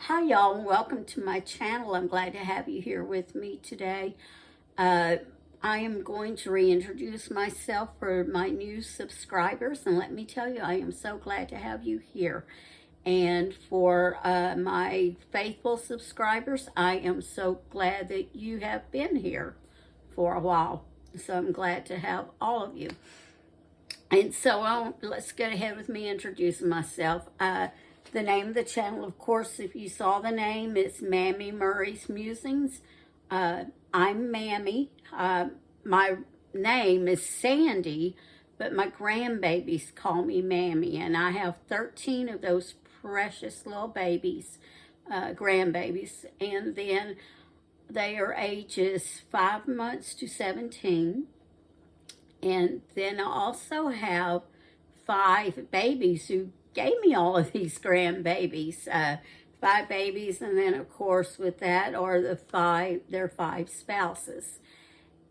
Hi y'all, welcome to my channel. I'm glad to have you here with me today. I am going to reintroduce myself for my new subscribers, and let me tell you, I am so glad to have you here. And for my faithful subscribers, I am so glad that you have been here for a while. So I'm glad to have all of you. And so let's get ahead with me introducing myself. The name of the channel, of course, if you saw the name, it's Mammy Murray's Musings. I'm Mammy. My name is Sandy, but my grandbabies call me Mammy, and I have 13 of those precious little babies, grandbabies, and then they are ages 5 months to 17. And then I also have 5 babies who gave me all of these grandbabies, 5 babies, and then of course with that are their 5 spouses.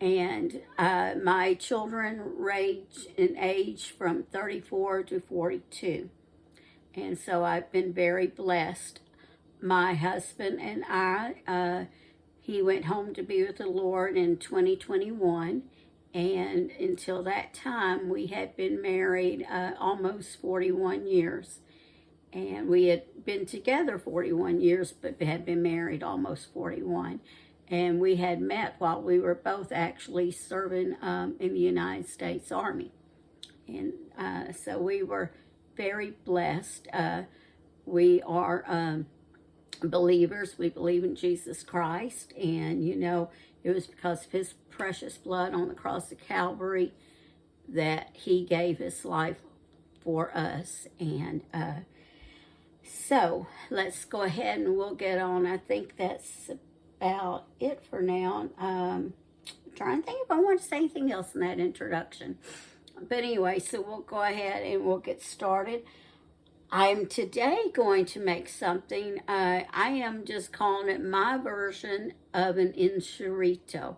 And my children range in age from 34 to 42. And so I've been very blessed. My husband and I, he went home to be with the Lord in 2021. And until that time, we had been married almost 41 years. And we had been together 41 years, but had been married almost 41. And we had met while we were both actually serving in the United States Army. And so we were very blessed. We are believers. We believe in Jesus Christ. And, you know, it was because of his precious blood on the cross of Calvary that he gave his life for us. And so let's go ahead and we'll get on. I think that's about it for now. I'm trying to think if I want to say anything else in that introduction. But anyway, so we'll go ahead and we'll get started. I'm today going to make something, I am just calling it my version of an enchirito.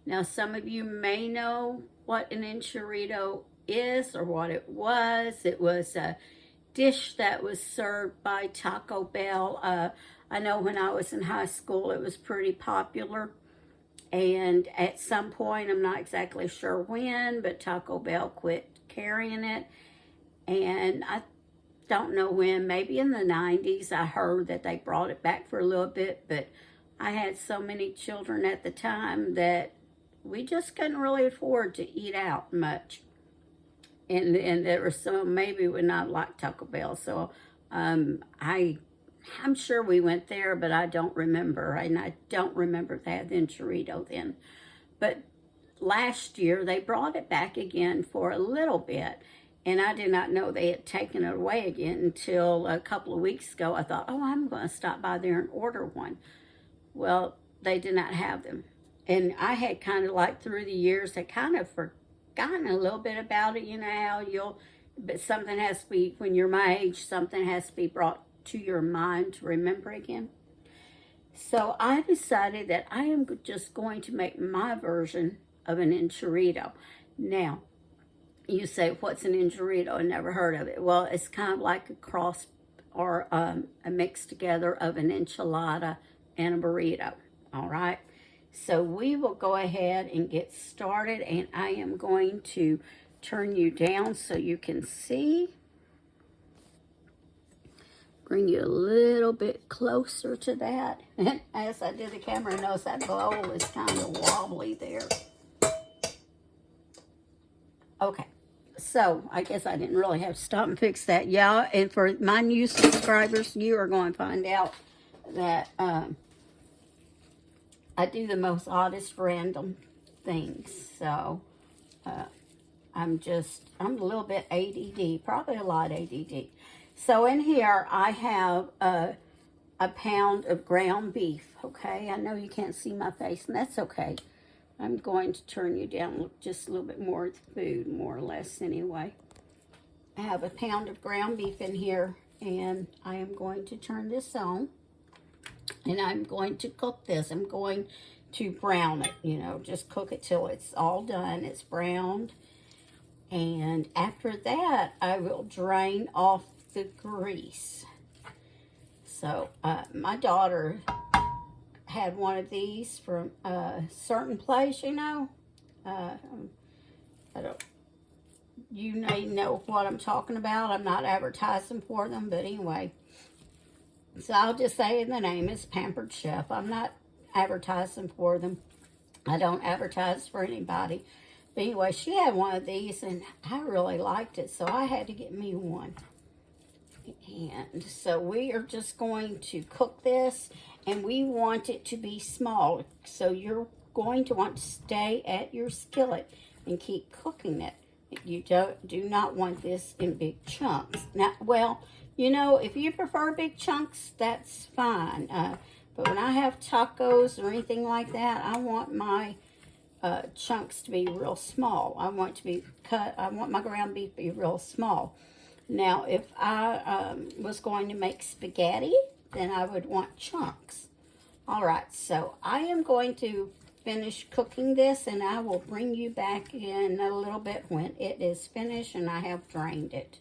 Now, some of you may know what an enchirito is or what it was. It was a dish that was served by Taco Bell. I know when I was in high school, it was pretty popular. And at some point, I'm not exactly sure when, but Taco Bell quit carrying it. And I don't know when, maybe in the 90s, I heard that they brought it back for a little bit, but I had so many children at the time that we just couldn't really afford to eat out much. And there were some, maybe would not like Taco Bell, so I'm sure we went there, but I don't remember, and I don't remember if they had the Enchirito then. But last year, they brought it back again for a little bit. And I did not know they had taken it away again until a couple of weeks ago. I thought, oh, I'm going to stop by there and order one. Well, they did not have them. And I had kind of like through the years, I kind of forgotten a little bit about it. You know how but something has to be, when you're my age, something has to be brought to your mind to remember again. So I decided that I am just going to make my version of an enchirito. Now, you say, what's an enchirito? I never heard of it. Well, it's kind of like a cross or a mix together of an enchilada and a burrito, all right? So we will go ahead and get started, and I am going to turn you down so you can see. Bring you a little bit closer to that. And as I do the camera, notice that bowl is kind of wobbly there. Okay. So, I guess I didn't really have to stop and fix that. Yeah, and for my new subscribers, you are going to find out that I do the most oddest random things. So, I'm a little bit ADD, probably a lot ADD. So, in here, I have a pound of ground beef, okay? I know you can't see my face, and that's okay. I'm going to turn you down just a little bit more food, more or less anyway. I have a pound of ground beef in here, and I am going to turn this on, and I'm going to cook this. I'm going to brown it, you know, just cook it till it's all done. It's browned, and after that, I will drain off the grease. So my daughter had one of these from a certain place, you know. I don't, you may know what I'm talking about. I'm not advertising for them, but anyway. So I'll just say the name is Pampered Chef. I'm not advertising for them. I don't advertise for anybody. But anyway, she had one of these, and I really liked it, so I had to get me one. And so we are just going to cook this, and we want it to be small. So you're going to want to stay at your skillet and keep cooking it. You do not want this in big chunks. Now, well, you know, if you prefer big chunks, that's fine. But when I have tacos or anything like that, I want my chunks to be real small. I want to be cut. I want my ground beef to be real small. Now, if I was going to make spaghetti, then I would want chunks. All right, so I am going to finish cooking this, and I will bring you back in a little bit when it is finished and I have drained it.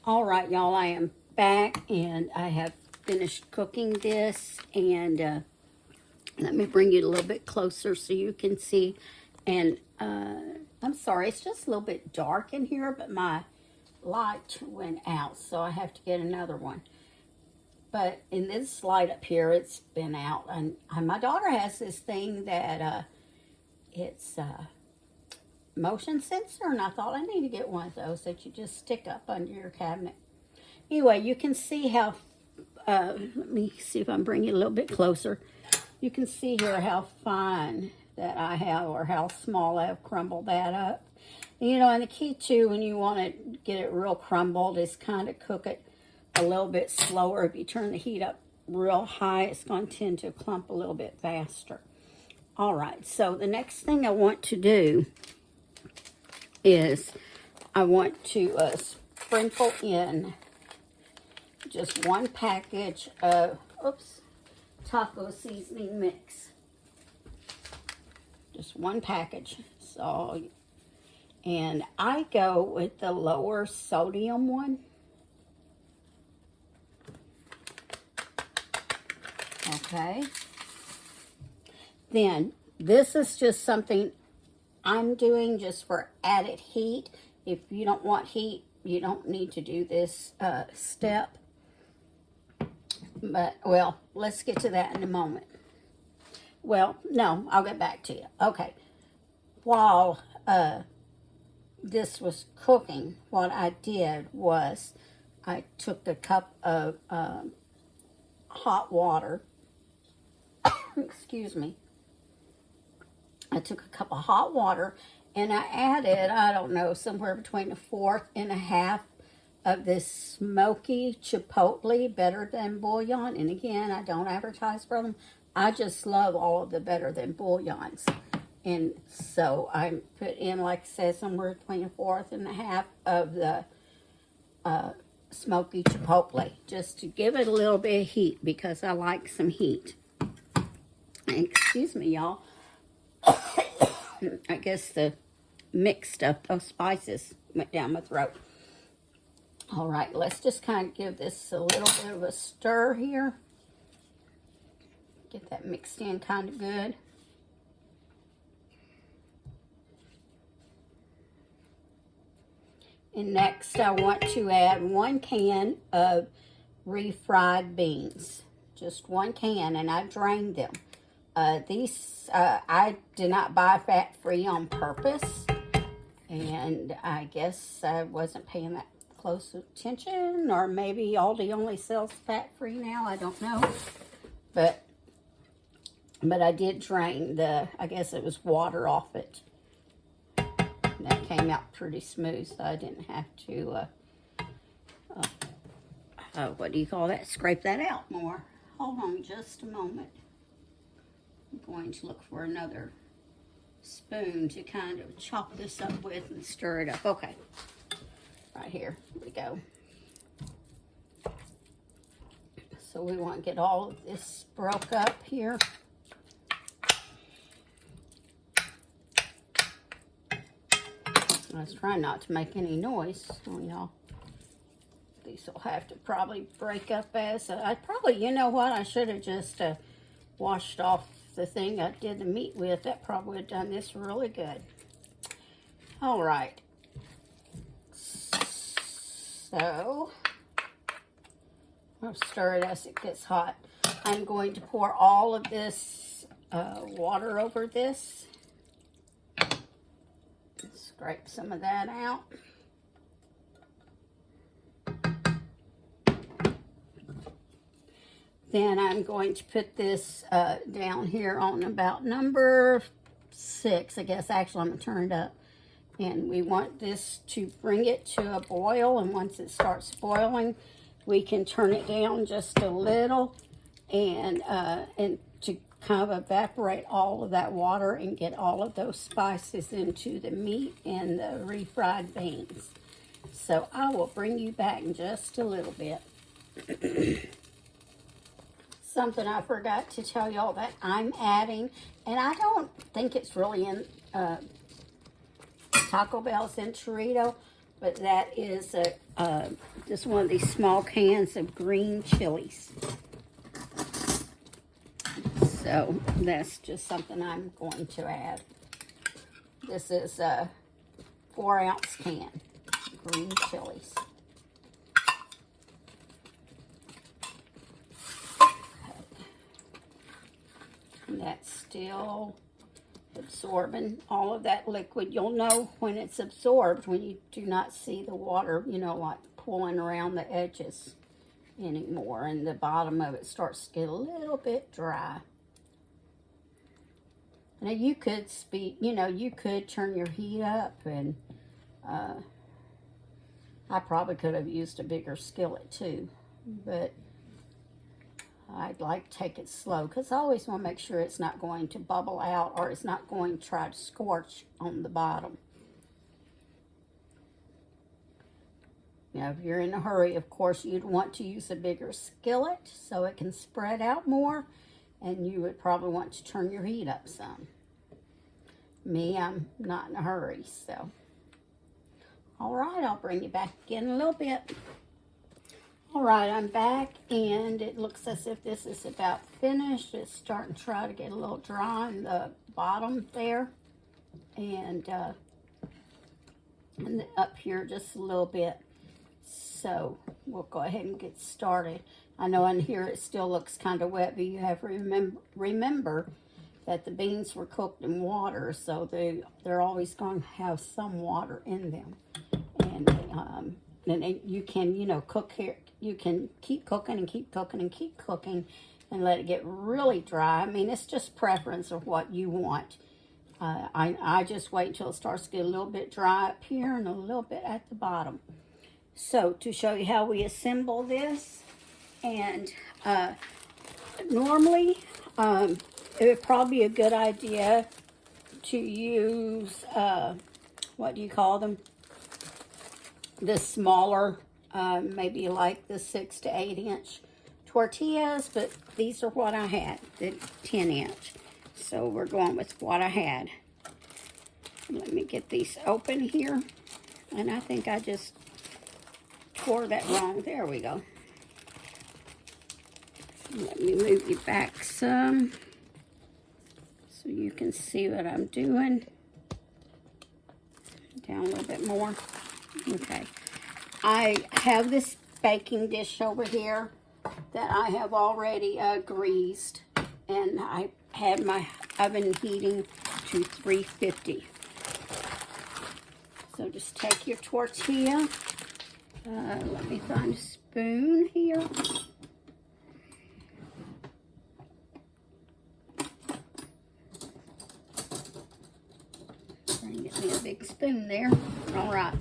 All right, y'all, I am back, and I have finished cooking this, and let me bring you a little bit closer so you can see. And I'm sorry, it's just a little bit dark in here, but my light went out, so I have to get another one. But in this light up here, it's been out. And my daughter has this thing that it's motion sensor, and I thought I need to get one of those that you just stick up under your cabinet. Anyway, you can see how, let me see if I can bring you a little bit closer. You can see here how fine that I have, or how small I have crumbled that up. And, you know, and the key too, when you want to get it real crumbled, is kind of cook it a little bit slower. If you turn the heat up real high, it's going to tend to clump a little bit faster. All right, so the next thing I want to do is I want to sprinkle in just one package of, taco seasoning mix. Just one package. So, and I go with the lower sodium one. Okay. Then this is just something I'm doing just for added heat. If you don't want heat, you don't need to do this step. But, well, let's get to that in a moment. Well, no, I'll get back to you. Okay. While this was cooking, what I did was I took a cup of hot water. Excuse me. I took a cup of hot water, and I added, I don't know, somewhere between 1/4 and 1/2 of this smoky chipotle Better Than bouillon. And again, I don't advertise for them. I just love all of the Better Than bouillons. And so I put in, like I said, somewhere between 1/4 and 1/2 of the smoky chipotle, just to give it a little bit of heat, because I like some heat. Excuse me, y'all. I guess the mixed up of spices went down my throat. All right, let's just kind of give this a little bit of a stir here. Get that mixed in kind of good. And next, I want to add 1 can of refried beans. Just 1 can, and I drained them. These, I did not buy fat-free on purpose. And I guess I wasn't paying that close attention, or maybe Aldi only sells fat-free now. I don't know. But I did drain the, I guess it was water off it. That came out pretty smooth, so I didn't have to, what do you call that? Scrape that out more. Hold on just a moment. I'm going to look for another spoon to kind of chop this up with and stir it up. Okay, right here we go. So we want to get all of this broke up here. I was trying not to make any noise on y'all. The These will have to probably break up as, I probably, you know what, I should have just washed off the thing I did the meat with. That probably would have done this really good. All right. So, I'll stir it as it gets hot. I'm going to pour all of this water over this. Scrape some of that out. Then I'm going to put this down here on about number 6, I guess. Actually, I'm going to turn it up. And we want this to bring it to a boil. And once it starts boiling, we can turn it down just a little and to kind of evaporate all of that water and get all of those spices into the meat and the refried beans. So I will bring you back in just a little bit. Something I forgot to tell y'all that I'm adding, and I don't think it's really in Taco Bell's Enchirito, but that is just one of these small cans of green chilies. So that's just something I'm going to add. This is a 4-ounce can, green chilies. And that's still absorbing all of that liquid. You'll know when it's absorbed when you do not see the water, you know, like pulling around the edges anymore, and the bottom of it starts to get a little bit dry. Now you could you could turn your heat up, and I probably could have used a bigger skillet too, but I'd like to take it slow because I always want to make sure it's not going to bubble out or it's not going to try to scorch on the bottom. Now, if you're in a hurry, of course, you'd want to use a bigger skillet so it can spread out more, and you would probably want to turn your heat up some. Me, I'm not in a hurry, so. All right, I'll bring you back again in a little bit. All right, I'm back, and it looks as if this is about finished. It's starting to try to get a little dry in the bottom there, and up here just a little bit. So we'll go ahead and get started. I know in here it still looks kind of wet, but you have to remember that the beans were cooked in water, so they're always going to have some water in them. And then you can, cook here. You can keep cooking and keep cooking and keep cooking and let it get really dry. I mean, it's just preference of what you want. I just wait until it starts to get a little bit dry up here and a little bit at the bottom. So to show you how we assemble this, and normally it would probably be a good idea to use, what do you call them? The smaller, maybe like the 6 to 8 inch tortillas, but these are what I had, the 10 inch. So we're going with what I had. Let me get these open here. And I think I just tore that wrong. There we go. Let me move you back some so you can see what I'm doing. Down a little bit more. Okay. I have this baking dish over here that I have already greased, and I had my oven heating to 350. So just take your tortilla. Let me find a spoon here. Get me a big spoon there. All right.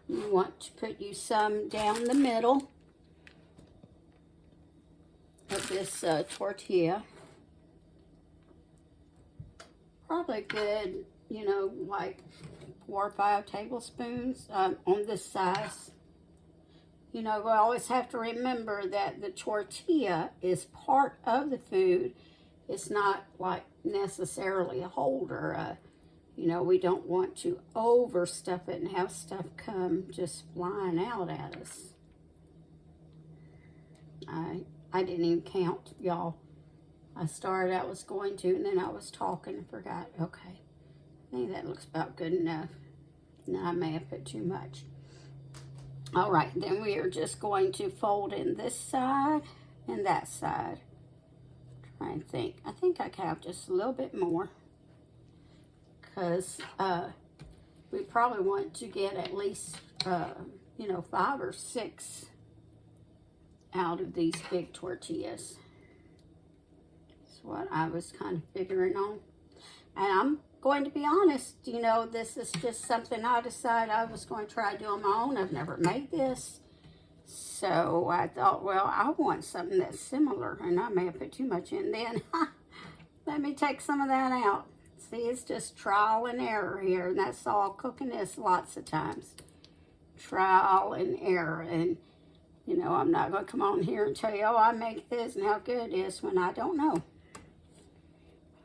You want to put you some down the middle of this tortilla. Probably good, like 4 or 5 tablespoons on this size. We always have to remember that the tortilla is part of the food. It's not like necessarily a holder. You know, we don't want to overstuff it and have stuff come just flying out at us. I didn't even count, y'all. I started, I was going to, and then I was talking and forgot. Okay, I think that looks about good enough. Now I may have put too much. All right, then we are just going to fold in this side and that side. Try and think. I think I can have just a little bit more, because we probably want to get at least, you know, 5 or 6 out of these big tortillas. That's what I was kind of figuring on. And I'm going to be honest, you know, this is just something I decided I was going to try to do on my own. I've never made this. So I thought, well, I want something that's similar, and I may have put too much in then. Let me take some of that out. See, it's just trial and error here, and that's all cooking is lots of times. Trial and error. And, you know, I'm not going to come on here and tell you, oh, I make this and how good it is when I don't know.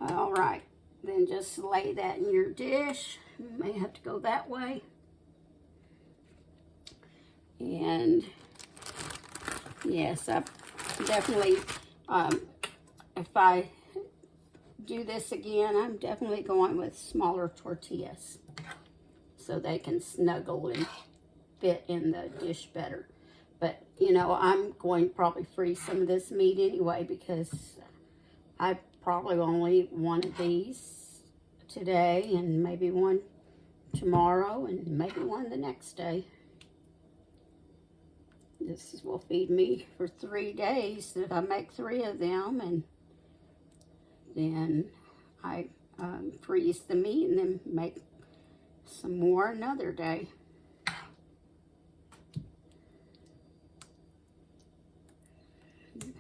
All right. Then just lay that in your dish. You may have to go that way. And yes, I definitely, if I do this again, I'm definitely going with smaller tortillas so they can snuggle and fit in the dish better. But, you know, I'm going to probably freeze some of this meat anyway, because I probably only eat one of these today and maybe one tomorrow and maybe one the next day. This will feed me for 3 days if I make 3 of them, and then I freeze the meat and then make some more another day.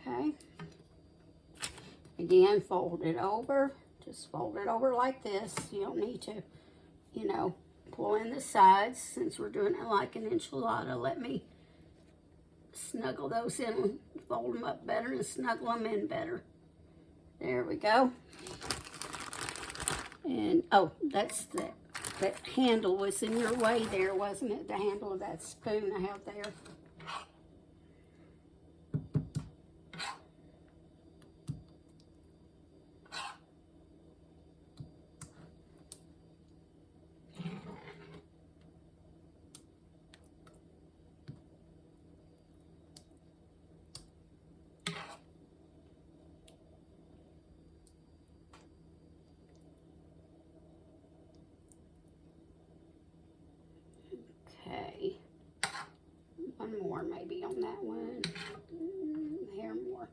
Okay. Again, fold it over. Just fold it over like this. You don't need to, you know, pull in the sides. Since we're doing it like an enchilada, let me snuggle those in, fold them up better and snuggle them in better. There we go. And, oh, that's that handle was in your way there, wasn't it? The handle of that spoon I have there. Okay, one more maybe on that one. Here more.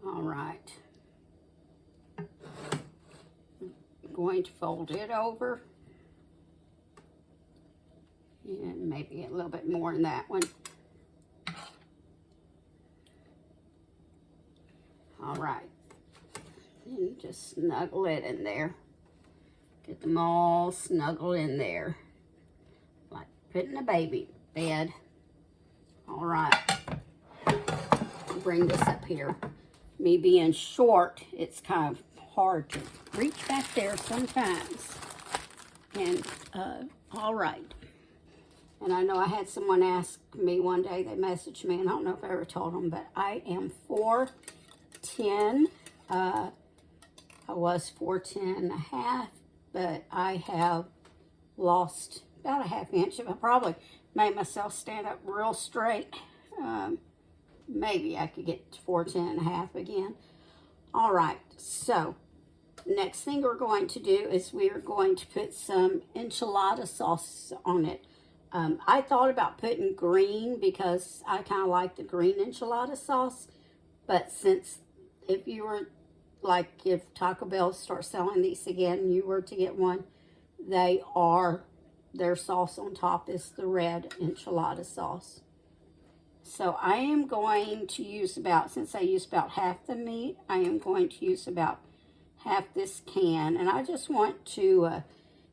All right. I'm going to fold it over. And maybe a little bit more in that one. All right. And just snuggle it in there. Get them all snuggled in there. Like putting a baby bed. All right. Bring this up here. Me being short, it's kind of hard to reach back there sometimes. And, all right. And I know I had someone ask me one day, they messaged me, and I don't know if I ever told them, but I am 4'10". I was 4'10 and a half, but I have lost about a ½ inch. If I probably made myself stand up real straight, maybe I could get to 4'10 and a half again. All right, so next thing we're going to do is we are going to put some enchilada sauce on it. I thought about putting green because I kind of like the green enchilada sauce, but since if you were like, if Taco Bell starts selling these again, you were to get one, their sauce on top is the red enchilada sauce. So I am going to use since I used about half the meat, I am going to use about half this can. And I just want to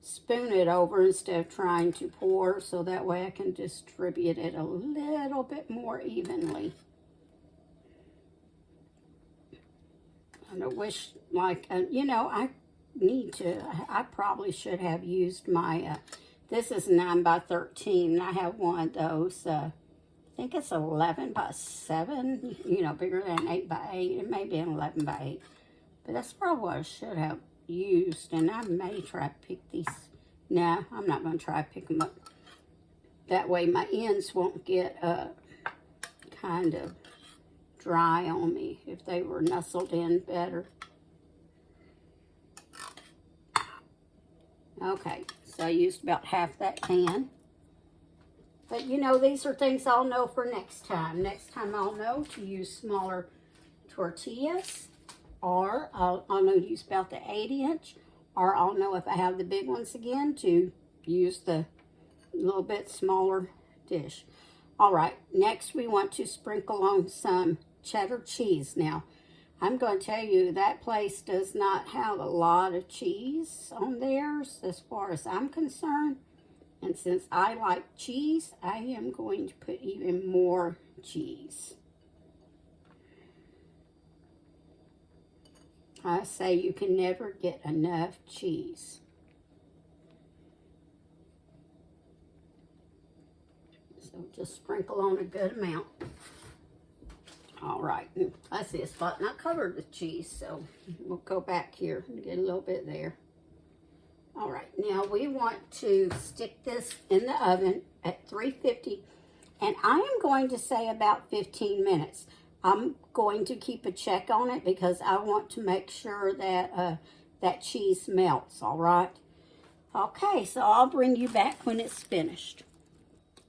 spoon it over instead of trying to pour, so that way I can distribute it a little bit more evenly. And I wish, like, you know, I need to, I probably should have used my, this is 9 by 13, and I have one of those, I think it's 11 by 7, you know, bigger than 8 by 8. It may be an 11 by 8, but that's probably what I should have used, and I may try to pick these. Nah, I'm not going to try to pick them up. That way my ends won't get kind of dry on me if they were nestled in better. Okay, so I used about half that can. But you know, these are things I'll know for next time. Next time I'll know to use smaller tortillas, or I'll know to use about the 8-inch, or I'll know if I have the big ones again to use the little bit smaller dish. All right, next we want to sprinkle on some cheddar cheese. Now, I'm going to tell you that place does not have a lot of cheese on theirs as far as I'm concerned. And since I like cheese, I am going to put even more cheese. I say you can never get enough cheese. So just sprinkle on a good amount. All right, I see a spot not covered with cheese, so we'll go back here and get a little bit there. All right, now we want to stick this in the oven at 350, and I am going to say about 15 minutes. I'm going to keep a check on it because I want to make sure that that cheese melts, all right? Okay, so I'll bring you back when it's finished.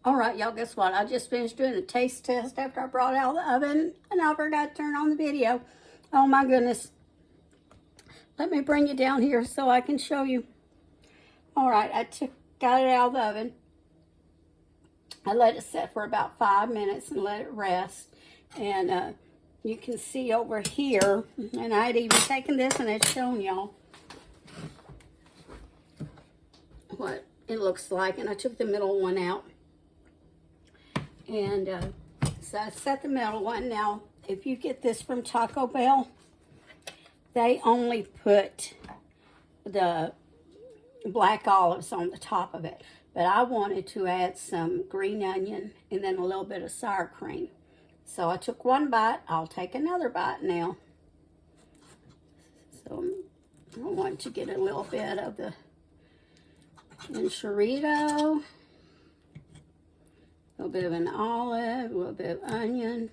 All right, y'all, guess what? I just finished doing a taste test after I brought it out of the oven, and I forgot to turn on the video. Oh, my goodness. Let me bring you down here so I can show you. All right, got it out of the oven. I let it set for about 5 minutes and let it rest. And you can see over here, and I had even taken this and had shown y'all what it looks like. And I took the middle one out. And so I set the middle one. Now, if you get this from Taco Bell, they only put the black olives on the top of it. But I wanted to add some green onion and then a little bit of sour cream. So I took one bite. I'll take another bite now. So I want to get a little bit of the Enchirito. A little bit of an olive, a little bit of onion,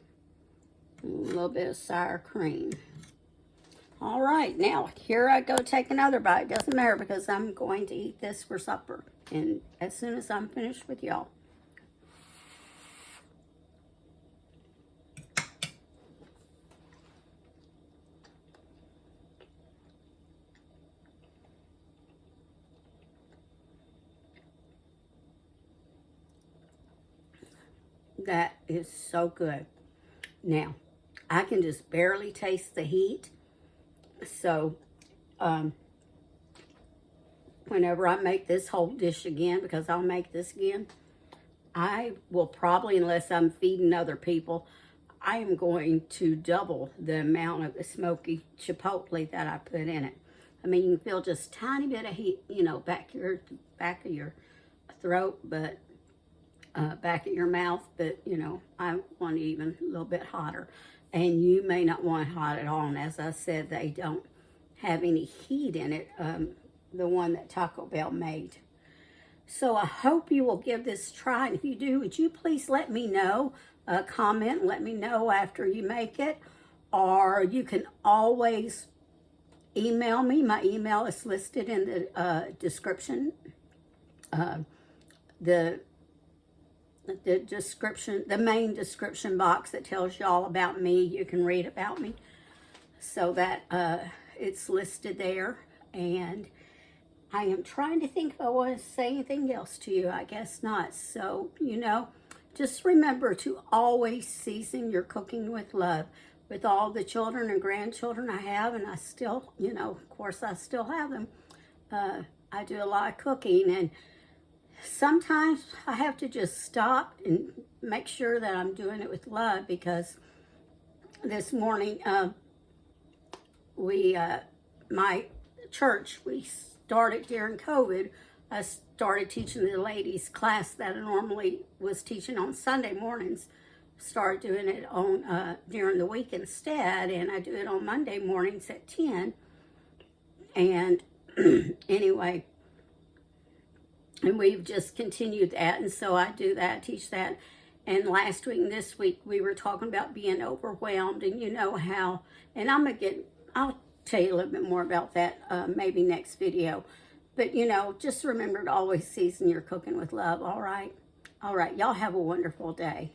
and a little bit of sour cream. All right, now here I go take another bite. Doesn't matter because I'm going to eat this for supper. And as soon as I'm finished with y'all. That is so good. Now, I can just barely taste the heat. So, whenever I make this whole dish again, because I'll make this again, I will probably, unless I'm feeding other people, I am going to double the amount of the smoky chipotle that I put in it. I mean, you can feel just a tiny bit of heat, you know, back of your throat, but back at your mouth, but you know, I want it even a little bit hotter. And you may not want it hot at all. And as I said, they don't have any heat in it, the one that Taco Bell made. So I hope you will give this a try. And if you do, would you please let me know, comment, let me know after you make it. Or you can always email me. My email is listed in the description. The description, the main description box that tells you all about me. You can read about me, so that it's listed there. And I am trying to think if I want to say anything else to you. I guess not. So, you know, just remember to always season your cooking with love. With all the children and grandchildren I have, and I still, you know, of course I still have them. I do a lot of cooking, and sometimes I have to just stop and make sure that I'm doing it with love, because this morning my church. We started during COVID. I started teaching the ladies class that I normally was teaching on Sunday mornings. Started doing it on during the week instead, and I do it on Monday mornings at 10. And anyway, and we've just continued that, and so I do that, teach that. And last week and this week, we were talking about being overwhelmed, and you know how, and I'll tell you a little bit more about that maybe next video. But, you know, just remember to always season your cooking with love, all right? All right, y'all have a wonderful day.